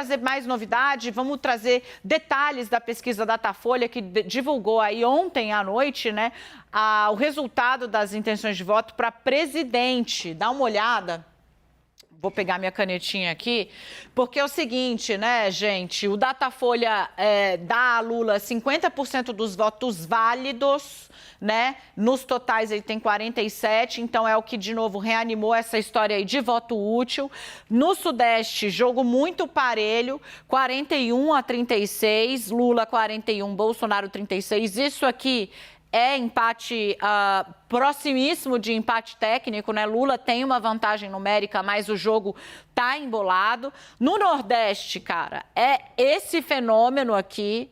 trazer mais novidade, vamos trazer detalhes da pesquisa Datafolha, que divulgou aí ontem à noite, né, o resultado das intenções de voto para presidente. Dá uma olhada. Vou pegar minha canetinha aqui, porque é o seguinte, né, gente? O Datafolha dá a Lula 50% dos votos válidos, né? Nos totais ele tem 47, então é o que, de novo, reanimou essa história aí de voto útil. No Sudeste, jogo muito parelho, 41-36, Lula 41, Bolsonaro 36. Isso aqui é empate proximíssimo de empate técnico, né? Lula tem uma vantagem numérica, mas o jogo tá embolado. No Nordeste, cara, é esse fenômeno aqui,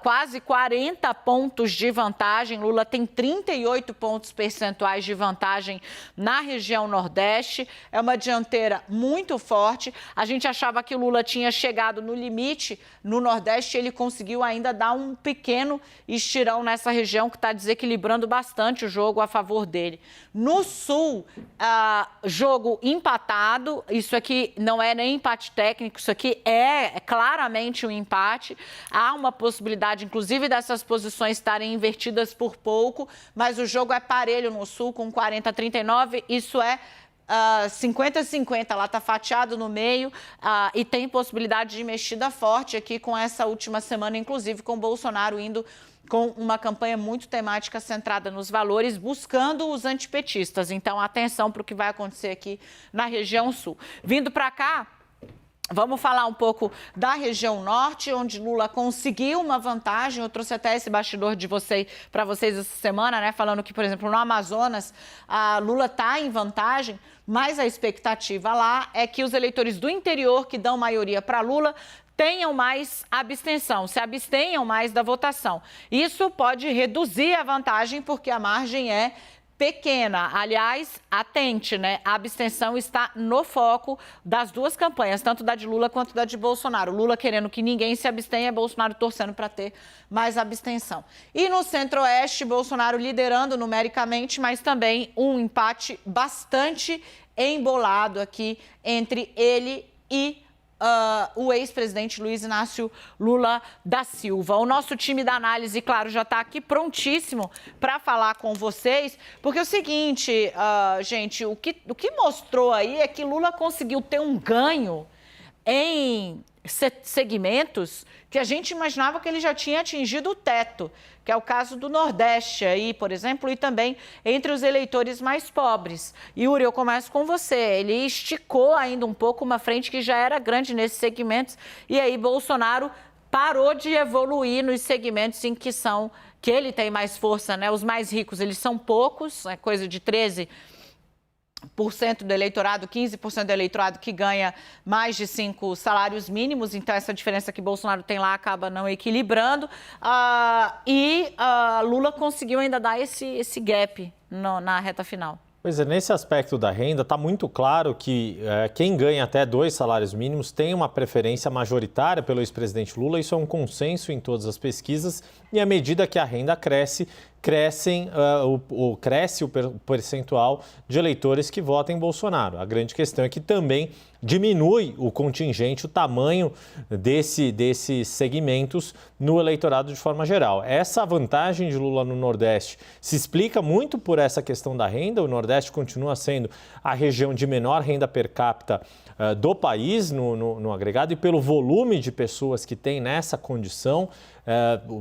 quase 40 pontos de vantagem. Lula tem 38 pontos percentuais de vantagem na região Nordeste. É uma dianteira muito forte. A gente achava que o Lula tinha chegado no limite no Nordeste, ele conseguiu ainda dar um pequeno estirão nessa região que está desequilibrando bastante o jogo a favor dele. No Sul, jogo empatado, isso aqui não é nem empate técnico, isso aqui é claramente um empate. Há uma possibilidade, inclusive, dessas posições estarem invertidas por pouco, mas o jogo é parelho no Sul, com 40-39, isso é 50-50, lá está fatiado no meio e tem possibilidade de mexida forte aqui com essa última semana, inclusive com o Bolsonaro indo com uma campanha muito temática centrada nos valores, buscando os antipetistas. Então, atenção para o que vai acontecer aqui na região sul. Vindo para cá, vamos falar um pouco da região norte, onde Lula conseguiu uma vantagem. Eu trouxe até esse bastidor para vocês essa semana, né? Falando que, por exemplo, no Amazonas, a Lula está em vantagem, mas a expectativa lá é que os eleitores do interior, que dão maioria para Lula, tenham mais abstenção, se abstenham mais da votação. Isso pode reduzir a vantagem, porque a margem é pequena. Aliás, atente, né? A abstenção está no foco das duas campanhas, tanto da de Lula quanto da de Bolsonaro. Lula querendo que ninguém se abstenha, Bolsonaro torcendo para ter mais abstenção. E no Centro-Oeste, Bolsonaro liderando numericamente, mas também um empate bastante embolado aqui entre ele e o ex-presidente Luiz Inácio Lula da Silva. O nosso time da análise, claro, já está aqui prontíssimo para falar com vocês, porque é o seguinte, gente, o que mostrou aí é que Lula conseguiu ter um ganho em segmentos que a gente imaginava que ele já tinha atingido o teto, que é o caso do Nordeste aí, por exemplo, e também entre os eleitores mais pobres. Yuri, eu começo com você. Ele esticou ainda um pouco uma frente que já era grande nesses segmentos, e aí Bolsonaro parou de evoluir nos segmentos em que ele tem mais força, né? Os mais ricos, eles são poucos, é coisa de 13% do eleitorado, 15% do eleitorado que ganha mais de 5 salários mínimos, então essa diferença que Bolsonaro tem lá acaba não equilibrando, Lula conseguiu ainda dar esse gap na reta final. Pois é, nesse aspecto da renda, está muito claro que quem ganha até 2 salários mínimos tem uma preferência majoritária pelo ex-presidente Lula. Isso é um consenso em todas as pesquisas, e à medida que a renda cresce o percentual de eleitores que votam em Bolsonaro. A grande questão é que também diminui o contingente, o tamanho desses segmentos no eleitorado de forma geral. Essa vantagem de Lula no Nordeste se explica muito por essa questão da renda. O Nordeste continua sendo a região de menor renda per capita do país no agregado, e pelo volume de pessoas que tem nessa condição,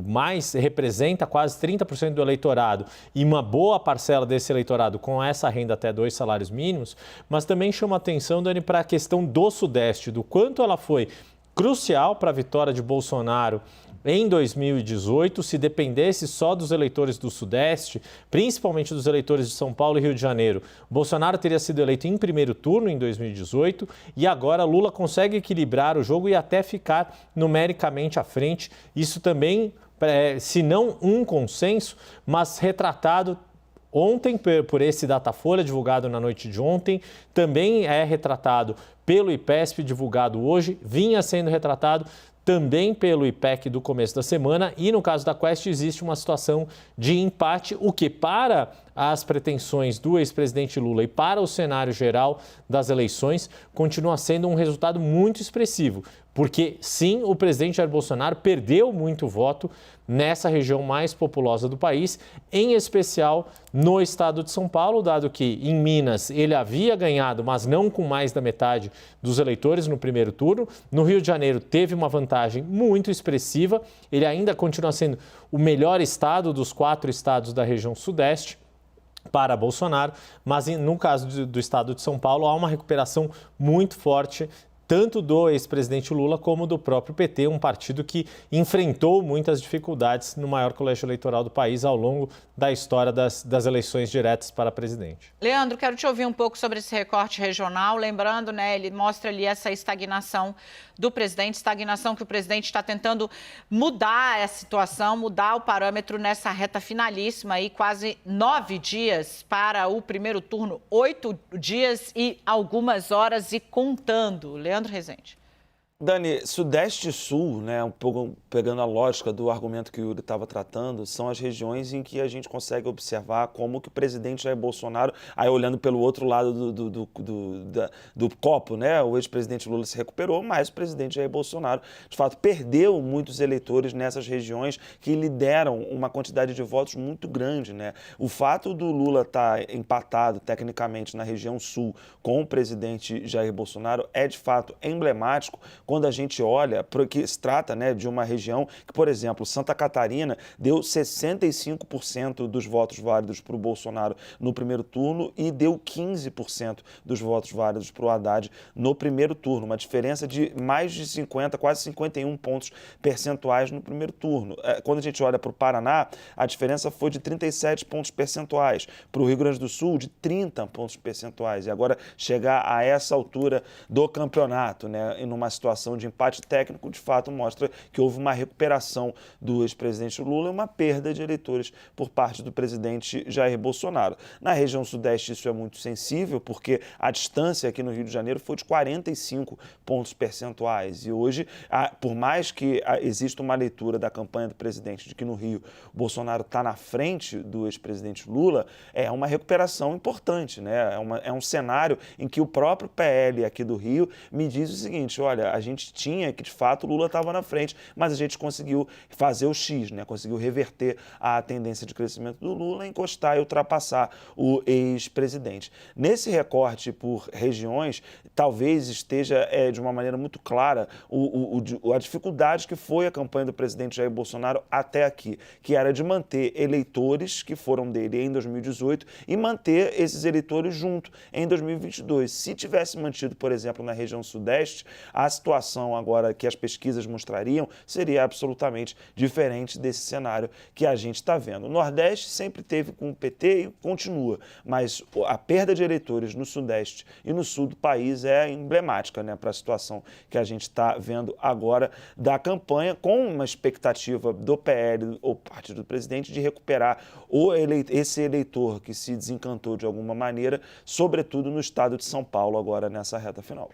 mais representa quase 30% do eleitorado, e uma boa parcela desse eleitorado com essa renda até 2 salários mínimos. Mas também chama atenção, Dani, para a questão do Sudeste, do quanto ela foi crucial para a vitória de Bolsonaro em 2018. Se dependesse só dos eleitores do Sudeste, principalmente dos eleitores de São Paulo e Rio de Janeiro, Bolsonaro teria sido eleito em primeiro turno em 2018, e agora Lula consegue equilibrar o jogo e até ficar numericamente à frente. Isso também, se não um consenso, mas retratado ontem por esse Datafolha divulgado na noite de ontem, também é retratado pelo IPESP divulgado hoje, vinha sendo retratado também pelo IPEC do começo da semana, e no caso da Quest existe uma situação de empate, o que para às pretensões do ex-presidente Lula e para o cenário geral das eleições, continua sendo um resultado muito expressivo. Porque, sim, o presidente Jair Bolsonaro perdeu muito voto nessa região mais populosa do país, em especial no estado de São Paulo, dado que em Minas ele havia ganhado, mas não com mais da metade dos eleitores no primeiro turno. No Rio de Janeiro teve uma vantagem muito expressiva, ele ainda continua sendo o melhor estado dos 4 estados da região sudeste para Bolsonaro, mas no caso do estado de São Paulo há uma recuperação muito forte tanto do ex-presidente Lula como do próprio PT, um partido que enfrentou muitas dificuldades no maior colégio eleitoral do país ao longo da história das eleições diretas para presidente. Leandro, quero te ouvir um pouco sobre esse recorte regional. Lembrando, né, ele mostra ali essa estagnação do presidente, estagnação que o presidente está tentando mudar a situação, mudar o parâmetro nessa reta finalíssima, aí, quase 9 dias para o primeiro turno, 8 dias e algumas horas e contando. Leandro Rezende. Dani, Sudeste e Sul, né, um pouco pegando a lógica do argumento que o Yuri estava tratando, são as regiões em que a gente consegue observar como que o presidente Jair Bolsonaro, aí olhando pelo outro lado do copo, né, o ex-presidente Lula se recuperou, mas o presidente Jair Bolsonaro, de fato, perdeu muitos eleitores nessas regiões que lhe deram uma quantidade de votos muito grande, né. O fato do Lula estar empatado tecnicamente na região Sul com o presidente Jair Bolsonaro é, de fato, emblemático quando a gente olha, porque se trata, né, de uma região que, por exemplo, Santa Catarina deu 65% dos votos válidos para o Bolsonaro no primeiro turno e deu 15% dos votos válidos para o Haddad no primeiro turno, uma diferença de mais de 50, quase 51 pontos percentuais no primeiro turno. Quando a gente olha para o Paraná, a diferença foi de 37 pontos percentuais, para o Rio Grande do Sul de 30 pontos percentuais. E agora chegar a essa altura do campeonato, né, em uma situação de empate técnico, de fato mostra que houve uma recuperação do ex-presidente Lula e uma perda de eleitores por parte do presidente Jair Bolsonaro. Na região sudeste isso é muito sensível, porque a distância aqui no Rio de Janeiro foi de 45 pontos percentuais. E hoje, por mais que exista uma leitura da campanha do presidente de que no Rio o Bolsonaro está na frente do ex-presidente Lula, é uma recuperação importante, né? É um cenário em que o próprio PL aqui do Rio me diz o seguinte: olha, a gente tinha que, de fato, o Lula estava na frente, mas a gente conseguiu fazer o X, né? Conseguiu reverter a tendência de crescimento do Lula, encostar e ultrapassar o ex-presidente. Nesse recorte por regiões, talvez esteja de uma maneira muito clara a dificuldade que foi a campanha do presidente Jair Bolsonaro até aqui, que era de manter eleitores que foram dele em 2018 e manter esses eleitores junto em 2022. Se tivesse mantido, por exemplo, na região sudeste, a situação agora que as pesquisas mostrariam seria absolutamente diferente desse cenário que a gente está vendo. O Nordeste sempre teve com o PT e continua, mas a perda de eleitores no Sudeste e no Sul do país é emblemática, né, para a situação que a gente está vendo agora da campanha, com uma expectativa do PL, ou partido do presidente, de recuperar esse eleitor que se desencantou de alguma maneira, sobretudo no estado de São Paulo agora nessa reta final.